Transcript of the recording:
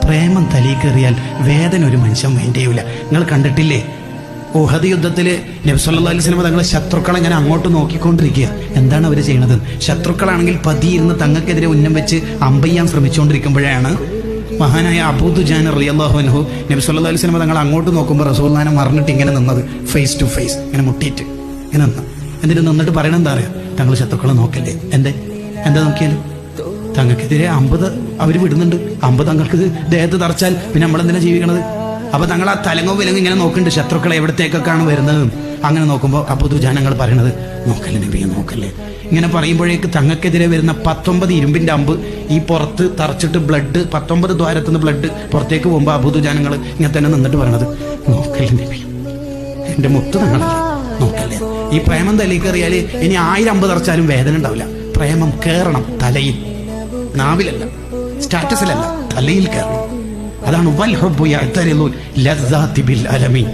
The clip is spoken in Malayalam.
പ്രേമം തലീക്കേറിയാൽ വേദന ഒരു മനുഷ്യൻ മൈൻഡ് ചെയ്യൂല. നിങ്ങൾ കണ്ടിട്ടില്ലേ ഉഹദ് യുദ്ധത്തിൽ നബി സല്ലല്ലാഹു അലൈഹി വസല്ലം തങ്ങളെ ശത്രുക്കളെ ഇങ്ങനെ അങ്ങോട്ട് നോക്കിക്കൊണ്ടിരിക്കുക. എന്താണ് അവർ ചെയ്യുന്നത്? ശത്രുക്കളാണെങ്കിൽ പതിയിരുന്ന് തങ്ങൾക്കെതിരെ ഉന്നം വെച്ച് അമ്പയ്യാൻ ശ്രമിച്ചുകൊണ്ടിരിക്കുമ്പോഴാണ് മഹാനായ അബൂ ദുജാന റളിയല്ലാഹു അൻഹു നബി സല്ലല്ലാഹു അലൈഹി വസല്ലം തങ്ങൾ അങ്ങോട്ട് നോക്കുമ്പോൾ റസൂലുള്ളാഹിനെ മറിഞ്ഞിട്ട് ഇങ്ങനെ നിന്നത്, ഫേസ് ടു ഫേസ് ഇങ്ങനെ മുട്ടിയിട്ട് ഇങ്ങനെ നിന്ന്. എന്നിട്ട് നിന്നിട്ട് പറയണത് എന്താ അറിയാം? തങ്ങൾ ശത്രുക്കളെ നോക്കല്ലേ. എന്താ നോക്കിയാലും തങ്ങൾക്കെതിരെ 50 അവർ വിടുന്നുണ്ട്. 50 തങ്ങൾക്ക് ദേഹത്ത് തറച്ചാൽ പിന്നെ നമ്മളെന്തിനാ ജീവിക്കണത്? അപ്പൊ തങ്ങൾ ആ തലങ്ങോ വിലങ്ങോ ഇങ്ങനെ നോക്കുന്നുണ്ട് ശത്രുക്കളെ എവിടത്തേക്കൊക്കെയാണ് വരുന്നത്. അങ്ങനെ നോക്കുമ്പോൾ അബൂ ദുജാനങ്ങൾ പറയണത്, നോക്കല്ലേ നബിയെ നോക്കല്ലേ. ഇങ്ങനെ പറയുമ്പോഴേക്ക് തങ്ങൾക്കെതിരെ വരുന്ന 19 ഇരുമ്പിന്റെ അമ്പ് ഈ പുറത്ത് തറച്ചിട്ട് ബ്ലഡ് 19 ദ്വാരത്തുനിന്ന് ബ്ലഡ് പുറത്തേക്ക് പോകുമ്പോൾ അബൂ ദുജാനങ്ങൾ ഇങ്ങനെ തന്നെ നിന്നിട്ട് പറയണത്, നോക്കല്ലേ നബി, എന്റെ മുത്ത് തങ്ങളല്ലേ, നോക്കല്ലേ. ഈ പ്രേമം തലയിൽ കയറിയാൽ ഇനി 1000 അമ്പ് തറച്ചാലും വേദന ഉണ്ടാവില്ല. പ്രേമം കയറണം തലയിൽ, നാവിലല്ല, സ്റ്റാറ്റസിലല്ല, തലയിൽ കയറണം. അതാണ് വൽ ഹുബ്ബു യഅ്തരിളു ലസ്സാതി ബിൽ അലമി.